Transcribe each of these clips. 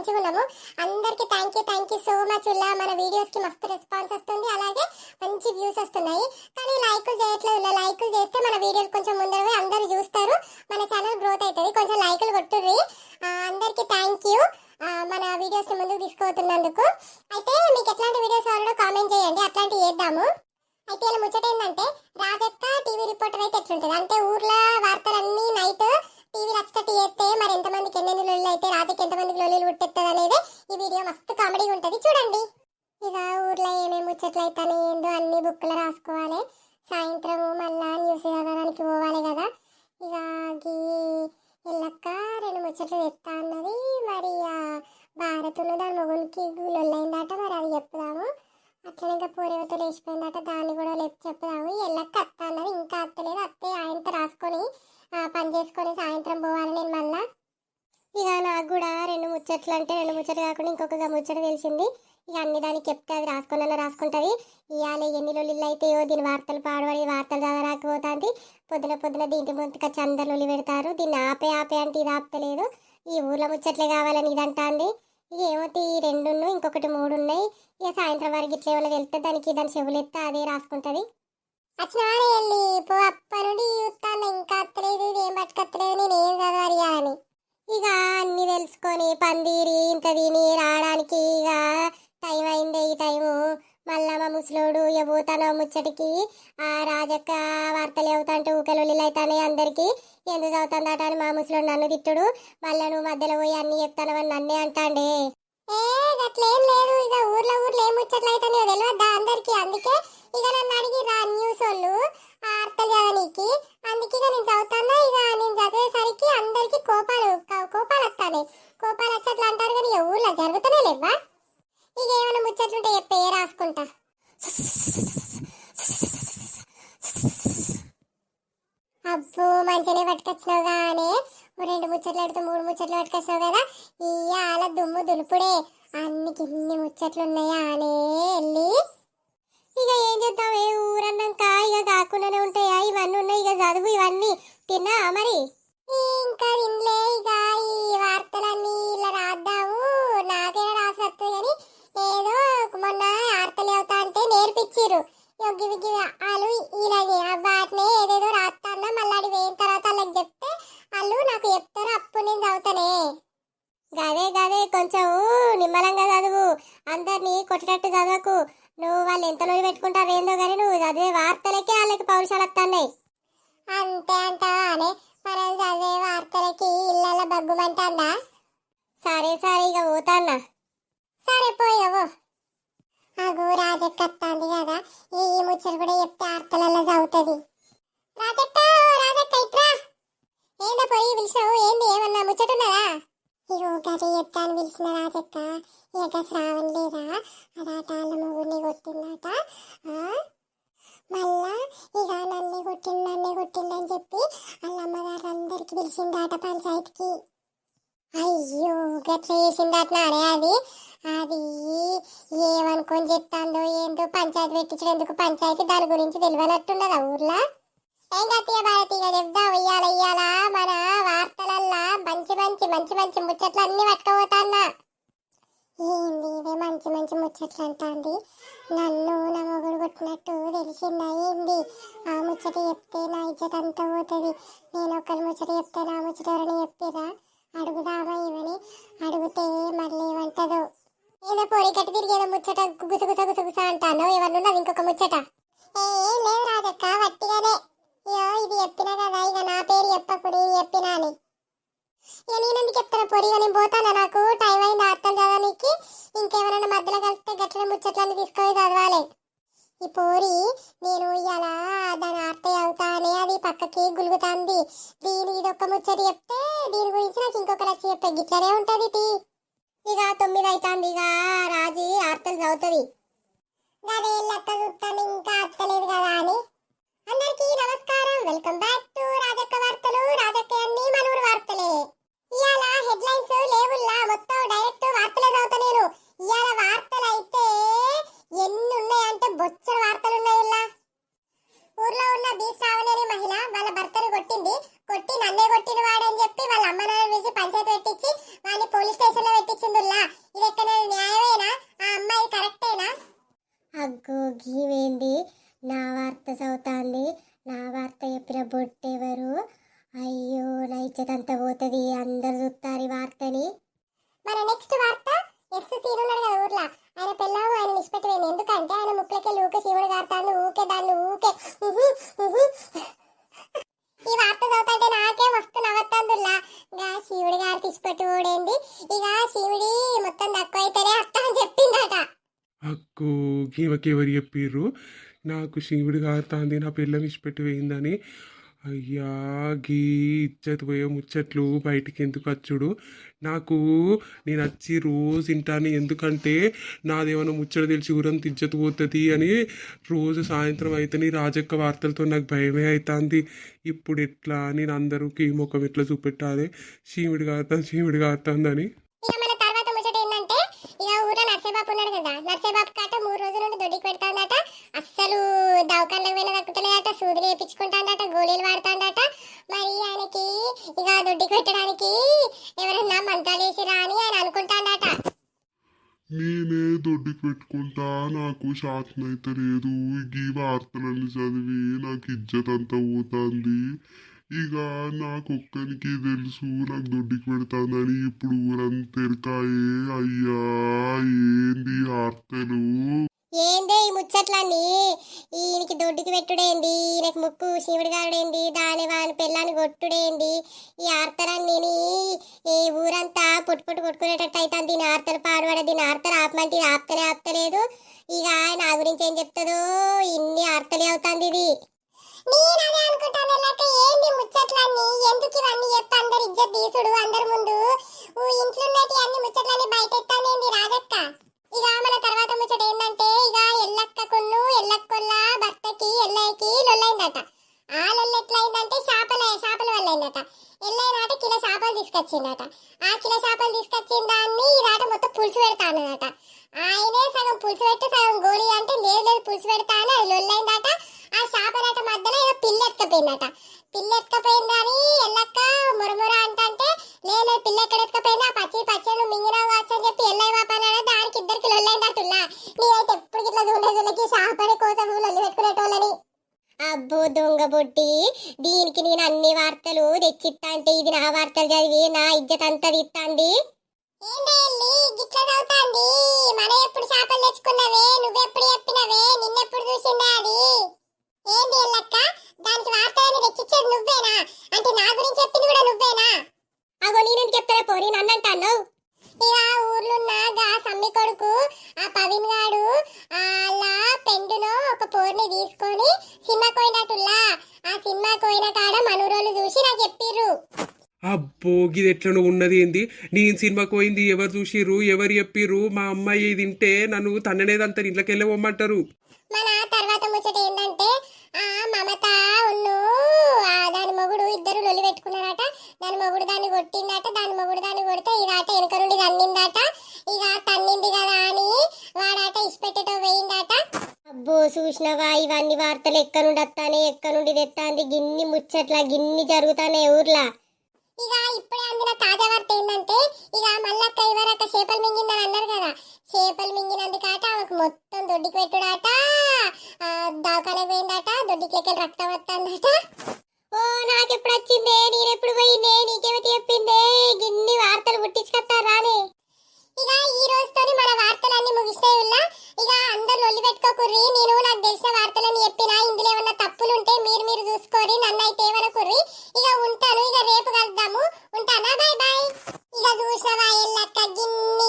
మంచిగా ఉన్నాము. అందరికి థ్యాంక్ యూ సో మచ్. మన వీడియోస్ కి మస్తు రెస్పాన్స్ వస్తుంది, అలాగే మంచి వ్యూస్ వస్తున్నాయి. కానీ లైకులు చేయట్లేదు. లైకులు చేస్తే మన వీడియోలు కొంచెం ముందర అందరూ చూస్తారు, మన ఛానల్ గ్రోత్ అవుతుంది. కొంచెం లైకులు కొట్టుర్రి. అందరికి థ్యాంక్ యూ మన వీడియోస్ ముందుకు తీసుకుపోతున్నందుకు. అయితే మీకు ఎట్లాంటి వీడియోస్ కావాలో కామెంట్ చేయండి, అట్లాంటివి చేద్దాము. అయితే ఇలా ముచ్చట ఏంటంటే, రాజక్క టీవీ రిపోర్టర్ అయితే ఎట్లుంటుంది అంటే, ఊర్లో వార్తలన్నీ నైట్ టీవీ రచ్చటి చేస్తే మరి ఎంతమందికి ఎన్నెన్ని లొల్లు అయితే రాజకి ఎంతమందికి లొల్లులు పుట్టెత్తది అనేది ఈ వీడియో మస్తు కామెడీగా ఉంటుంది, చూడండి. ఇక ఊర్లో ఏమేమి ముచ్చట్లు అవుతాయి ఏందో అన్ని బుక్లో రాసుకోవాలి. సాయంత్రం మళ్ళా న్యూస్ చదవడానికి పోవాలి కదా. ఇక ఎల్లక్క 2 ముచ్చట్లు తెస్తా అన్నది. మరి భారతులు దాని మొగునికి లొల్లైందట, మరి అది చెప్తాము. అట్లనే ఇంకా పూరేవతో లేచిపోయిందట, దాన్ని కూడా చెప్తాము. ఎల్లక్క అత్త అన్నది, ఇంకా అత్తలేదు. అత్తే ఆయనతో రాసుకొని పని చేసుకొని సాయంత్రం పోవాలి నేను మళ్ళా. ఇక నాకు కూడా 2 ముచ్చట్లు అంటే 2 ముచ్చట్లు కాకుండా ఇంకొక ముచ్చట తెలిసింది. ఇక అన్ని దానికి చెప్తే అది రాసుకుంటుంది. ఇవాళ ఎన్ని లొల్లిళ్ళు అయితాయో, దీని వార్తలు పాడబడి వార్తలు చదవరాకపోతుంది. పొద్దున దీంటి ముందుకు అందరు లొల్లి పెడతారు. దీన్ని ఆపే అంటే ఇది ఆపుతలేదు. ఈ ఊర్లో ముచ్చట్లే కావాలని ఇది అంటుంది. ఇక ఏమవుతుంది, ఈ 2 ఇంకొకటి 3 ఉన్నాయి. ఇక సాయంత్రం వరకు ఇట్లా ఏమైనా వెళ్తే దాని చెవులు ఎత్తే అదే రాసుకుంటుంది. వచ్చినవాడే వెళ్ళి పో అప్ప నుండి చూస్తాను, ఇంకా అత్తలేదు, ఇది ఏం పట్టుకత్తలేదు, నేను ఏం చదవాలి అని. ఇక అన్ని తెలుసుకొని పందిరి ఇంత తిని రావడానికి ఇక టైం అయింది. ఈ టైము మళ్ళా మా ముసలోడు పోతాను ముచ్చటికి. ఆ రాజక్క వార్తలు అవుతాంటే ఊకలొల్లిలు అవుతానే అందరికి ఎందుకు చదువుతుందట అని మా ముసలోడు నన్ను తిట్టుడు. మళ్ళీ నువ్వు మధ్యలో పోయి అన్ని చెప్తానని నన్నే అంటాండే. అట్లేం లేదు, ఇక ఊర్లో ఏం ముచ్చట్లు అవుతాయో తెలియద్దా అందరికి. అందుకే ఇక నన్ను అడిగి రా న్యూస్ వాళ్ళు వార్తలు చదవనీకి. అందుకే ఇక నేను చదువుతాను. ఇక నేను చదివేసరికి అందరికి కోపాలు వస్తాయి. కోపాలు వచ్చేట్లు అంటారు, కానీ ఊర్లో జరుగుతూనే లేవా. ఇక ఏమైనా ముచ్చట్లుంటే చెప్పే రాసుకుంటా. అబ్బో మంచిగానే పట్టుకొచ్చినావు కానీ 2 ముచ్చట్లు అడితే 3 ముచ్చట్లు పట్టుకొచ్చినావు కదా. ఇవాళ దుమ్ము దులుపుడే, అన్నికి ఇన్ని ముచ్చట్లు ఉన్నాయా అనే వెళ్ళి. ఇక ఏం చేద్దాం, ఏ ఊరన్నాక ఇక కాకుండానే ఉంటాయా ఇవన్నీ ఉన్నాయి. ఇక చదువు ఇవన్నీ తిన్నా మరి ఇంకా తినలే. ఇక ఈ వార్తలన్నీ ఇలా రాద్దాము, నాకైనా రాసొస్తుంది కానీ ఏదో మొన్న వార్తలు అవుతా అంటే నేర్పించారు. గివి వాళ్ళు ఈయనని వాటిని ఏదేదో రాస్తానా, మళ్ళీ అది వేయిన తర్వాత వాళ్ళకి చెప్తే వాళ్ళు నాకు చెప్తారు, అప్పుడు నేను చదువుతానే. గదే కొంచెం నిమ్మలంగా చదువు, అందరినీ కొట్టేటట్టు చదవకు. నువ్వు వాళ్ళు ఎంత నూనె పెట్టుకుంటారు ఏందో కానీ నువ్వు చదివే వార్తలకే వాళ్ళకి పౌరుషాలు వస్తున్నాయి. అంతే అంటావా అనే మనం చదివే వార్తలకి ఇళ్ళల్లో బగ్గుమంటుందా. సరే ఇక పోతాన్నా. సరే పోయావు. అగో రాజక్క వస్తుంది కదా, ఈ ముచ్చట కూడా చెప్తే వార్తలలో చదువుతుంది. రాజక్క ఇట్రా. ఏందో పోయి పిలిచినావు, ఏంది ఏమన్నా ముచ్చటున్నదా? ఇగో గది చెప్తాను పిలిచిన రాజక్క. ఇక శ్రావణ్ లేదా అదాట వాళ్ళ మొగుడిని కొట్టిందట. మళ్ళా ఇక నన్నే కొట్టిందని చెప్పి వాళ్ళ అమ్మగారు అందరికి పిలిచిందట పంచాయతీకి. అయ్యో గట్లా చేసిందట అది ఏమనుకొని చెప్తాందో ఏందో. పంచాయతీ పెట్టించేందుకు పంచాయతీ దాని గురించి తెలియనట్టున్నదా ఊర్లో. ఏం గట్టిగా భారతీగా చెప్దాం. ఇయ్యాల మన వార్తలల్లా మంచి ముచ్చట్లు అన్ని పట్టుకపోతాన్నా. ఏంది ఇవే మంచి ముచ్చట్లు అంటాంది. నన్ను నా మొగుడు కొట్టినట్టు తెలిసిందా ఏంది? ఆ ముచ్చట చెప్తే నా ఇజ్జత్ అంతా పోతుంది. నేను ఒకరి ముచ్చట చెప్తే నా ముచ్చట ఎవరైనా చెప్పిరా? అడుగుదామా ఇవని. అడిగితే మళ్ళీ ఏమంటదో. ఏదో పోరి కట్టి తిరిగేదో ముచ్చట గుసగుస అంటాను. ఎవరినున్నది ఇంకొక ముచ్చట? ఏం లేదు రాజక్క, వట్టిగానే. ఇది చెప్పినా కదా, ఇక నా పేరు చెప్పకుడు చెప్పినా అని. ఇక నేనెందుకు చెప్తాను పొరి, నేను పోతానా, నాకు టైం అయింది అర్థం చదవడానికి. ఇంకేమైనా మధ్యలో కలిస్తే గట్ల ముచ్చట్లన్నీ తీసుకొని చదవాలి. ఈ పోరి నేను ఇవాళ దాని అర్థం అవుతానే అది పక్కకి గులుగుతాంది. ఇదొక్క ముచ్చట చెప్తే దీని గురించి నాకు ఇంకొక లక్ష చెప్పే గిట్లనే ఉంటుంది. ఇక 9 అవుతుంది. ఇక రాజీ అర్థం చదువుతుంది. అదే లెక్క చూస్తాను, ఇంకా అర్థలేదు కదా అని. అందరికీ నమస్కారం, వెల్కమ్ బ్యాక్ టు రాజక్క వార్తలు. రాజక్క అన్ని మనూరు వార్తలే. ఇవాళ హెడ్లైన్స్ లేవుల్లా, మొత్తం డైరెక్ట్ వార్తలే చదువుతా నేను. ఇవాళ వార్తలు అయితే ఎన్ని ఉన్నాయంటే బొచ్చడు వార్తలు ఉన్నాయి. ఊర్లో ఉన్న బి శ్రావణి మహిళ వాళ్ళ భర్తను కొట్టి నన్నే కొట్టిన వాడని చెప్పి వాళ్ళ అమ్మ నాన్న పిలిచి పంచాయతీ పెట్టించి వాళ్ళని పోలీస్ స్టేషన్ లో పెట్టించిందిలా. చూస్తారు. అయ్యో నా ఇజ్జత్ అంతా పోతుంది, అందరు చూస్తారు ఈ వార్తని. మన నెక్స్ట్ వార్త ఎస్ సీన్ ఉన్నాడు కదా ఊర్లో, ఆయన పిల్లలు ఆయన నిష్పెట్టిపోయింది. ఎందుకంటే ఆయన ముక్కులకి ఊకే శివుడు గారుతాను, ఊకే దాన్ని ఊకే ఈ వార్త చదువుతుంటే నాకే మస్తు నవ్వుతుందిలా. ఇక శివుడి గారు తీసిపెట్టి ఓడేంది, ఇక శివుడి మొత్తం తక్కువ అయితేనే అత్త అని చెప్పిందట. అక్కో గీమకి ఎవరు చెప్పిర్రు నాకు శివుడు గారుతాంది నా పిల్లం ఇచ్చిపెట్టి పోయిందని? అయ్యా గీ ఇజ్జత్ పోయే ముచ్చట్లు బయటికి ఎందుకు వచ్చుడు? నాకు నేను వచ్చి రోజు వింటాను, ఎందుకంటే నాదేమైనా ముచ్చట తెలిసి ఊరంత ఇజ్జత్ పోతుంది అని. రోజు సాయంత్రం అయితేనే రాజక్క వార్తలతో నాకు భయమే అవుతుంది. ఇప్పుడు ఎట్లా నేను అందరికి ముఖం ఎట్లా చూపెట్టాలి శివుడు గారుతుందని? ఇక మన తర్వాత ముచ్చట ఏంటంటే, ఇక ఊర్లో నర్సేబాబు ఉన్నాడు కదా, నర్సేబాబు కాట 3 రోజుల నుండి దొడ్డికి పెడతాందట. అస్సలు దవాఖానలకు పోయినా దక్కుతలేదట, సూదులు వేయించుకుంటాడట, గోళీలు వాడుతాడట. మరి ఆయనకి ఇక దొడ్డికి పెట్టడానికి ఎవరన్నా మంత్రాలు వేసిరా అని ఆయన అనుకుంటాడట. నేనే దొడ్డికి పెట్టుకుంటా, నాకు శాతనైతే లేదు. ఈ వార్తలన్నీ చదివి నాకు ఇజ్జత్ అంతా పోతుంది. ఇక నాకొక్కనికి తెలుసు నాకు దొడ్డికి పెడతానని. ఇప్పుడు ఊరంతా ఎరకాయే. అయ్యా ఏంది వార్తలు? ఏందే ఈ ముచ్చట్లన్నీ? ఈయనకి దొడ్డికి పెట్టుడేంది, ఈయనకి ముక్కు శివుడు గారుడేంది, దాని వాని పిల్లని కొట్టుడేంది? ఈ ఆర్తలన్నీ ఈ ఊరంతా పుట్టు కొట్టుకునేటట్టు అవుతుంది. దీని ఆర్తలు పాడుపడ, దీని ఆర్తలు ఆపమంటే ఇది ఆప్తలేదు. ఇక నా గురించి ఏం చెప్తుందో, ఇన్ని ఆర్తలే అవుతుంది ఇది. ఏంది ముచ్చట్లన్నీ? ఎందుకు ఇవన్నీ చెప్పి అందరు ఇజ్జత్ తీసుడు అందరి ముందు? ఇంట్లో అన్ని ముచ్చట్లన్నీ బయట ఎత్తానేంది రాజక్క? ఇక మన తర్వాత ముచ్చట ఏంటంటే, ఇక ఎల్లక్కకును ఎల్లక్కొల్ల భర్తకి ఎల్లయ్యకి లొల్లైందట. ఆ లొల్ల ఎట్లయిందంటే చేపల వల్ల అయిందట. ఎల్లయ్యనాట కిలో చేపలు తీసుకొచ్చిందట. ఆ కిలో చేపలు తీసుకొచ్చిన దాన్ని ఇదాట మొత్తం పులుసు పెడతానట. ఆయనే సగం పులుసు పెట్టి సగం గోళీ అంటే లేదు పులుసు పెడతా అని అది లొల్లైందట. ఆ చేపలాట మధ్యలో ఏదో పిల్ల ఎత్తుకపోయిందట. పిల్ల ఎత్తుకపోయిందని ఎల్లక్క మురముర అంటే లేదు పిల్ల ఎక్కడ ఎత్తుకపోయింది, ఆ పచ్చను మింగినావు కావచ్చు అని చెప్పి ఎల్లయ్య బాపాన దానికి ఇద్దరికి లొల్లైందట్టుల్లా. నేనైతే ఎప్పుడు ఇట్లా చూడేజులకి చేపని కోసం లొల్లి పెట్టుకునేటోళ్ళని. అబ్బో దొంగ బొట్టి, దీనికి నేను అన్ని వార్తలు తెచ్చిస్తా అంటే ఇది నా వార్తలు చదివి నా ఇజ్జత్ అంతా తీస్తాంది. మన ఎప్పుడు చేపలు తెచ్చుకున్నావే, నువ్వెప్పుడు చెప్పినవే, నిన్నెప్పుడు చూసిందా అది? ఏంది ఎల్లక్క, దానికి వార్తలని తెచ్చిచ్చేది నువ్వేనా? అంటే నా గురించి చెప్పింది కూడా నువ్వేనా? అగో నేనెందుకు చెప్తారా పోనీ, నన్ను అంటాను. ఇక ఊర్లున్న గా సమ్మి కొడుకు ఆ పవిన్ గాడు అలా పెండులో ఒక పోర్ని తీసుకొని సినిమాకి పోయినట్టుల్లా. ఆ సినిమాకి పోయిన కాడ మనూరోళ్ళు చూసి నాకు చెప్పిర్రు. అబ్బో గిది ఎట్లను ఉన్నది ఏంది? నేను సినిమాకి పోయింది ఎవరు చూసిర్రు, ఎవరు చెప్పిర్రు? మా అమ్మాయి తింటే నన్ను తన్ననేదంతా ఇంట్లోకి వెళ్ళమంటారు. మన తర్వాత ముచ్చట ఏంటంటే, ఆ మమత ఉన్ను దాని మొగుడు ఇద్దరు లొల్లి పెట్టుకున్నారట. దాని మొగుడు దాన్ని కొట్టిందట, దాని మొగుడు దాన్ని కొడితే ఇదాట వెనక నుండి తన్నిందట. ఇక తన్నింది కదా అని వాడాట ఇసిపెట్టేటో పోయిందట. అబ్బో చూసినవా, ఇవన్నీ వార్తలు ఎక్క నుండి వస్తానే, ఎక్క నుండి తెస్తాంది. గిన్ని ముచ్చట్ల గిన్ని జరుగుతానే ఊర్లా. ఇక ఇప్పుడే అందిన తాజా వార్త ఏంటంటే, ఇక మల్లక్క ఇవరక్క చేపలు మింగిందని అన్నారు కదా, చేపలు మింగినందుకట ఆమెకు మొత్తం దొడ్డికి పెట్టుడాట. దవాఖానకు పోయిందట, దొడ్డికి రక్తం వస్తుందట. ఓ నాకెప్పుడు వచ్చిందే, నేనెప్పుడు పోయిందే, నీకేమైతే చెప్పిందే? గిన్ని వార్తలు పుట్టించుకొస్తారానే. ఇక ఈ రోజుతోని మన వార్తలన్నీ ముగిస్తాయిల్లా. ఇక అందరు లొల్లి పెట్టుకోకుర్రి, నేను నాకు తెలిసిన వార్తలని చెప్పినా. ఇందులో ఏమన్నా తప్పులుంటే మీరు చూసుకోరి, నన్ను అయితే ఏమనుకుర్రి. ఇక ఉంటాను, ఇక రేపు కలుద్దాము. ఉంటానా, బాయ్ బాయ్. ఇక చూసినవా ఎల్లక్క,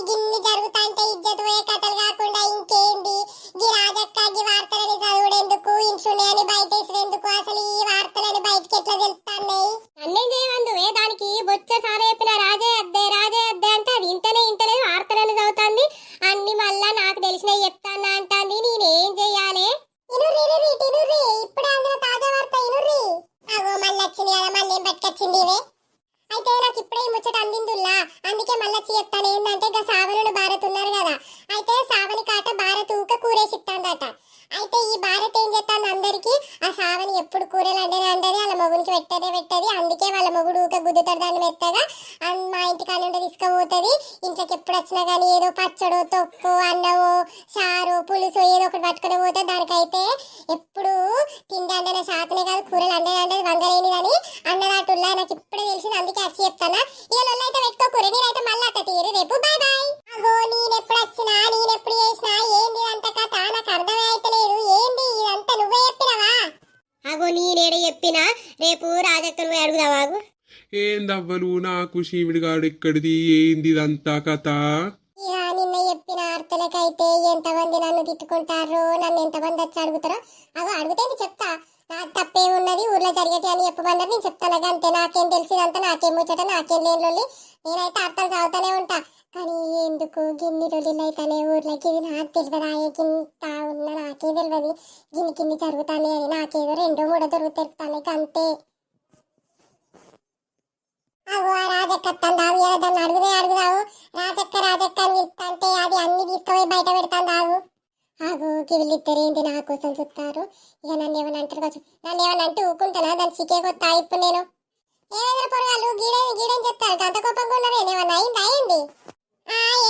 గిన్ని జరుగుతా అంటే ఇజ్జత్ పోయే కథలు కాకుండా ఇంకేంది? గి రాజక్క గి వార్తలని చదువుడెందుకు, ఇంట్లోనే అని బయటేసేందుకు? అసలు ఈ వార్తలని బయటకి ఎట్లా తెలుస్తాయి? అన్నేం చేయమందువే, దానికి బొచ్చ సారా చెప్పిన రాజే అద్దే అంటే అది ఇంటనే వార్తలను చదువుతుంది. అన్ని మళ్ళా నాకు తెలిసినవి చెప్తానా అంటాంది. నేనేం చెయ్యాలి? ఇప్పుడే అందులో తాజా వార్త ఇనుర్రి. అగో మళ్ళీ వచ్చింది కదా, మళ్ళీ ఏం పట్టుకొచ్చింది ఇవే. అయితే నాకు ఇప్పుడే ఈ ముచ్చట అందిందుల్లా, అందుకే మళ్ళీ వచ్చి చెప్తాను. ఏంటంటే ఇక సావనుడు భారత్ ఉన్నారు కదా, అయితే సావని కాట భారత్ ఊక కూరేసిస్తాందట. అయితే ఈ భారత్ ఏం చేస్తాను అందరికి, ఆ సావని ఎప్పుడు కూరలు అండేది వాళ్ళ మొగునికి పెట్టది. అందుకే వాళ్ళ మొగుడు ఊక గుద్దుతాడు దాన్ని మెత్తగా మా ఇంటి కాడ నుండి తీసుకుపోతుంది. ఇంట్లోకి ఎప్పుడు వచ్చినా కానీ ఏదో పచ్చడో తొక్కు అన్నమో చారు పులుసు ఏదో ఒకటి పట్టుకుని పోతే దానికైతే ఎప్పుడు తిండి అంటే శాతనే కాదు కూరలు అంటే వంగలేని కానీ అన్నదాటుల్లా నాకు ఇప్పుడే తెలిసింది. అందుకే వచ్చి చెప్తానా ఈ అయితే పెట్టుకోకూర నేనైతే మళ్ళీ అత్త తీరు రేపు బాయ్ బాయ్. అగో నేనెప్పుడు వచ్చినా నేనెప్పుడు చేసినా ఏంది అంత కథ నాకు అర్థమే అయితలేదు. ఏంది ఇదంతా నువ్వే చెప్పినవా? అగో నేనేడ చెప్పినా రేపు రాజక్కను పోయి అడుగుదామాగు. ఏందవ్వలు నాకు శివుడి గాడు ఎక్కడిది ఏంది ఇదంతా కథ? ఇక నిన్న చెప్పిన అర్థలకైతే ఎంతమంది నన్ను తిట్టుకుంటారో నన్ను ఎంతమంది వచ్చి అడుగుతారో అగో అడిగితే చెప్తా. నాకు తప్పేమున్నది ఊర్లో జరిగేటి అని చెప్పమన్నారు నేను చెప్తాను. అంతే నాకేం తెలిసిందంతా నాకేం ముచ్చట నాకేం లేని నేనైతే అర్థం చదువుతూనే ఉంటా. కానీ ఎందుకు గిన్ని రోజులు అయితేనే ఊర్లోకి ఇది నాకు తెలియదా గింత ఉన్న నాకే తెలియదు గిన్ని జరుగుతానే అని నాకేదో 2-3 దొరుకుతాను అంతే. అగో ఆ రాజక్క తందావు దాన్ని అడుగుదావు రాజక్క అని పిలుస్తా అది అన్ని తీసుకుపోయి బయట పెడతాందావు. ఆగు వీళ్ళిద్దరేంటి నా కోసం చూస్తారు. ఇక నన్ను ఏమన్నా అంటారు కావచ్చు. నన్ను ఏమన్నా అంటే ఊకుంటానా దాన్ని చికే కొత్త ఇప్పుడు నేను ఏమైనా పొరగాళ్ళు గీడని చెప్తారు అంత కోపంగా ఉన్నారు. ఏమన్నా అయింది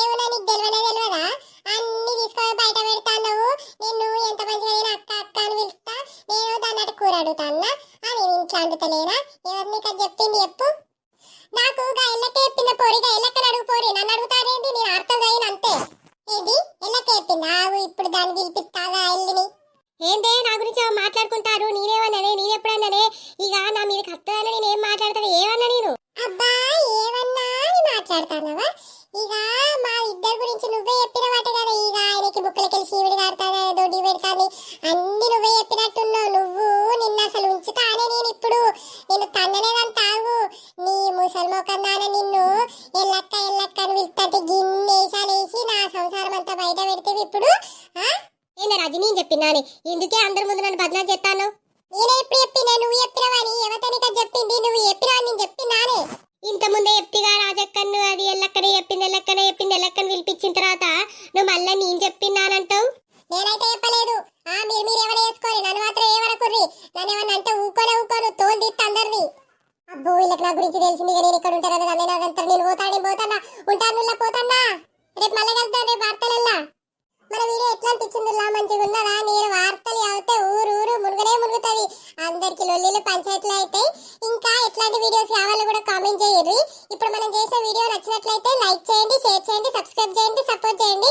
ఏమన్నా నీకు తెలియదా అన్ని తీసుకొని బయట పెడతావు. నిన్ను ఎంత మంచిగా నేను అక్క అని పిలుస్తా నేను దాన్ని అటు కూర అడుగుతాన్నా అని ఇంట్లో అంటుతలేనా? ఎవరు నీకు అది చెప్పింది చెప్పు. నాకు ఎల్లకే చెప్పింది పోరిగా ఎల్లక్కని అడుగు పోరి నన్ను అడుగుతారేంటి నేను అర్థం అయిన అంతే. ఇది ఎల్లకే చెప్పింది ఆగు ఇప్పుడు దాన్ని పిలిపిస్తాగా ఎల్లిని. ఏందే నా గురించి మాట్లాడుకుంటారు నేనేమన్నానే నేనెప్పుడన్నానే ఇక నా మీద కత్తదని నేనేం మాట్లాడతాను ఏమన్నా నేను? అబ్బా ఏమన్నా అని మాట్లాడతానవా? ఇక మా ఇద్దరు గురించి నువ్వే చెప్పిన మాట కదా. ఇక ఆయనకి బుక్కలకెళ్ళి శివుడి కాడతాను దొడ్డి పెడతాను అన్ని నువ్వే చెప్పినట్టున్నావు. నువ్వు నిన్న అసలు ఉంచుతానే నేను ఇప్పుడు నేను తన్ననేదంతావు నీ ముసల్మోకన్నాన నిన్ను ఎల్లక్క అని పిలుస్తుంటే గిన్నేసాలేసి నా సంసారం అంతా బయట పెడితే ఇప్పుడు ఏందా రాజు నేను చెప్పినానే ఎందుకే అందరి ముందు నన్ను బదనాలు చెప్తాను? నేనే ఎప్పుడు చెప్పినా నువ్వు చెప్పినవని ఎవరితో నీకు చెప్పింది నువ్వు చెప్పినా నేను చెప్పిందానే. ఇంత ముందే చెప్తిగా రాజక్కను అది ఎల్లక్కనే చెప్పింది ఎల్లక్కని పిలిపించిన తర్వాత నువ్వు మళ్ళీ నేను చెప్పినానంటావు. నేనైతే చెప్పలేదు. మీరు ఏమైనా చేసుకోరు నన్ను మాత్రం ఏమనకుర్రి. నన్ను ఏమన్నా అంటే ఊకోను తోలు తీస్తా అందరిది. అబ్బో వీళ్ళకి నా గురించి తెలిసింది. నేను ఇక్కడ ఉంటాను కదా నన్ను నాకంతా నేను పోతానా పోతానా రేపు మళ్ళీ కలుద్దాం రేపు వార్తలల్లా. మన వీడియో ఎట్లా అనిపించిందిలా మంచిగా ఉన్నదా? నేను వార్తలు అవుతే ఊరు మునుగుతుంది. అందరికి లొల్లిలు పంచాయతీలు అవుతాయి. ఇంకా ఎట్లాంటి వీడియోస్ కావాలో కూడా కామెంట్ చేయండి. ఇప్పుడు మనం చేసే వీడియో నచ్చినట్లయితే లైక్ చేయండి, షేర్ చేయండి, సబ్స్క్రైబ్ చేయండి, సపోర్ట్ చేయండి.